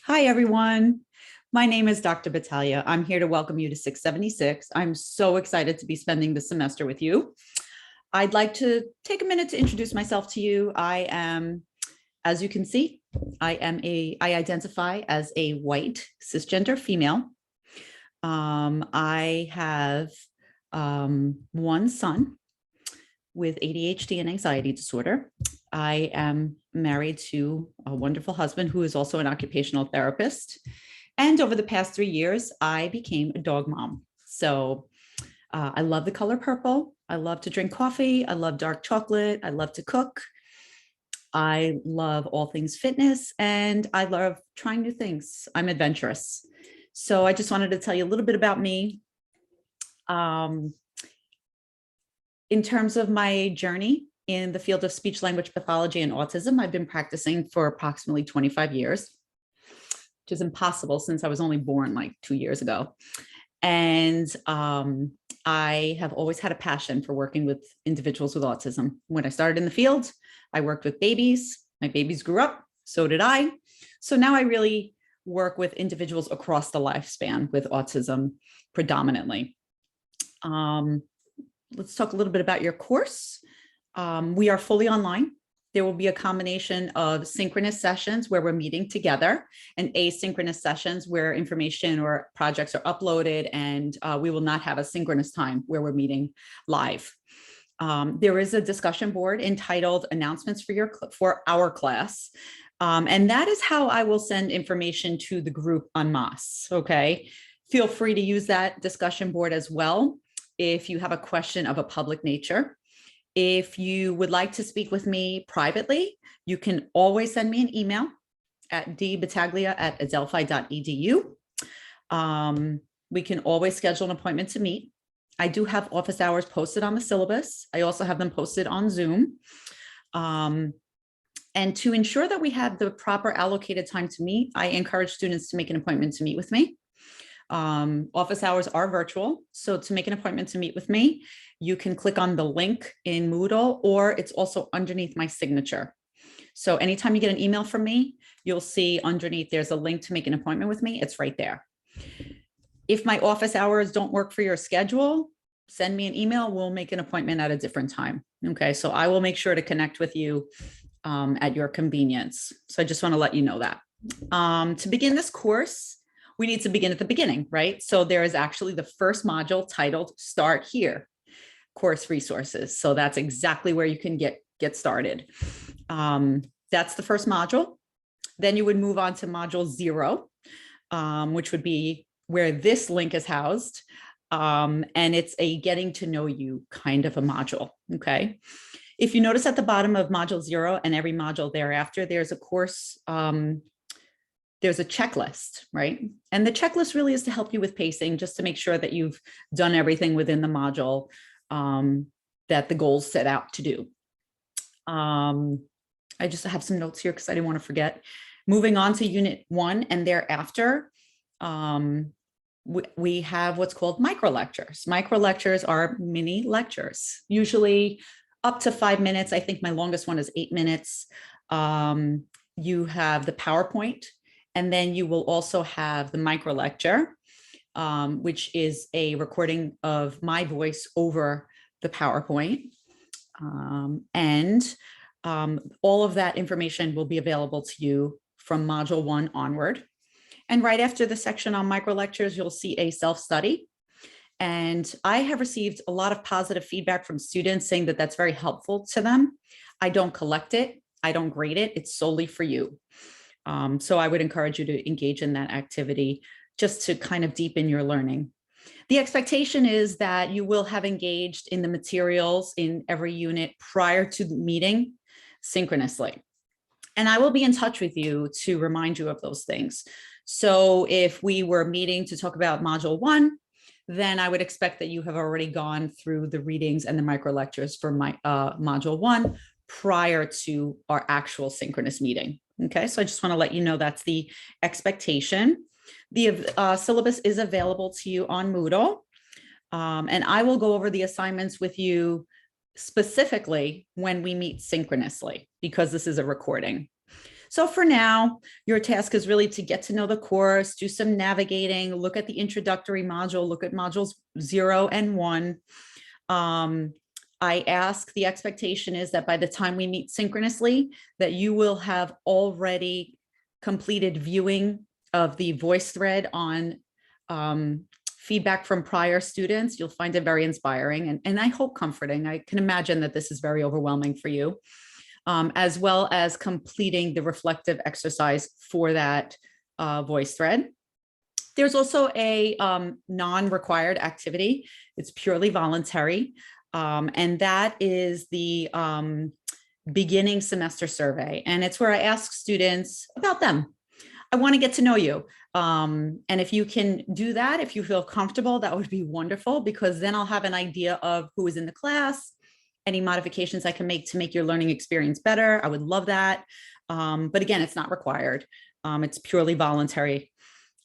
Hi, everyone. My name is Dr. Battaglia. I'm here to welcome you to 676. I'm so excited to be spending the semester with you. I'd like to take a minute to introduce myself to you. I am, as you can see, I identify as a white cisgender female. I have one son with ADHD and anxiety disorder. I am married to a wonderful husband who is also an occupational therapist. And over the past 3 years, I became a dog mom. So I love the color purple. I love to drink coffee. I love dark chocolate. I love to cook. I love all things fitness, and I love trying new things. I'm adventurous. So I just wanted to tell you a little bit about me. In terms of my journey in the field of speech language pathology and autism, I've been practicing for approximately 25 years, which is impossible since I was only born like 2 years ago. And I have always had a passion for working with individuals with autism. When I started in the field, I worked with babies. My babies grew up, so did I. So now I really work with individuals across the lifespan with autism predominantly. Let's talk a little bit about your course. We are fully online. There will be a combination of synchronous sessions where we're meeting together and asynchronous sessions where information or projects are uploaded, and we will not have a synchronous time where we're meeting live. There is a discussion board entitled Announcements for our class. And that is how I will send information to the group en masse, okay? Feel free to use that discussion board as well if you have a question of a public nature. If you would like to speak with me privately, you can always send me an email at dbattaglia@adelphi.edu. We can always schedule an appointment to meet. I do have office hours posted on the syllabus. I also have them posted on Zoom. And to ensure that we have the proper allocated time to meet, I encourage students to make an appointment to meet with me. Office hours are virtual. So to make an appointment to meet with me, you can click on the link in Moodle, or it's also underneath my signature. So anytime you get an email from me, you'll see underneath there's a link to make an appointment with me. It's right there. If my office hours don't work for your schedule, send me an email. We'll make an appointment at a different time. Okay, so I will make sure to connect with you at your convenience. So I just want to let you know that. To begin this course, we need to begin at the beginning, right? So there is actually the first module titled Start Here, course resources. So that's exactly where you can get started. That's the first module. Then you would move on to module 0, which would be where this link is housed. And it's a getting to know you kind of a module, okay? If you notice at the bottom of module 0 and every module thereafter, there's a course, there's a checklist, right? And the checklist really is to help you with pacing, just to make sure that you've done everything within the module that the goals set out to do. I just have some notes here because I didn't want to forget. Moving on to unit 1 and thereafter, we have what's called micro lectures. Micro lectures are mini lectures, usually up to 5 minutes. I think my longest one is 8 minutes. You have the PowerPoint, and then you will also have the micro lecture, which is a recording of my voice over the PowerPoint. All of that information will be available to you from module 1 onward. And right after the section on micro lectures, you'll see a self-study. And I have received a lot of positive feedback from students saying that that's very helpful to them. I don't collect it. I don't grade it. It's solely for you. So I would encourage you to engage in that activity just to kind of deepen your learning. The expectation is that you will have engaged in the materials in every unit prior to the meeting synchronously. And I will be in touch with you to remind you of those things. So if we were meeting to talk about module 1, then I would expect that you have already gone through the readings and the micro lectures for my module 1 prior to our actual synchronous meeting. Okay, so I just want to let you know that's the expectation. The syllabus is available to you on Moodle, and I will go over the assignments with you specifically when we meet synchronously, because this is a recording. So for now, your task is really to get to know the course, do some navigating, look at the introductory module, look at modules 0 and 1. I ask, the expectation is that by the time we meet synchronously, that you will have already completed viewing of the voice thread on feedback from prior students. You'll find it very inspiring and I hope comforting. I can imagine that this is very overwhelming for you, as well as completing the reflective exercise for that voice thread. There's also a non-required activity. It's purely voluntary. And that is the beginning semester survey. And it's where I ask students about them. I want to get to know you. And if you can do that, if you feel comfortable, that would be wonderful, because then I'll have an idea of who is in the class, any modifications I can make to make your learning experience better. I would love that. But again, it's not required. It's purely voluntary.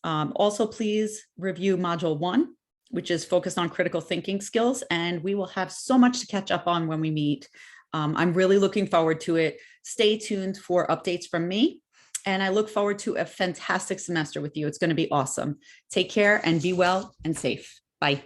Also, please review module 1, which is focused on critical thinking skills. And we will have so much to catch up on when we meet. I'm really looking forward to it. Stay tuned for updates from me. And I look forward to a fantastic semester with you. It's going to be awesome. Take care and be well and safe. Bye.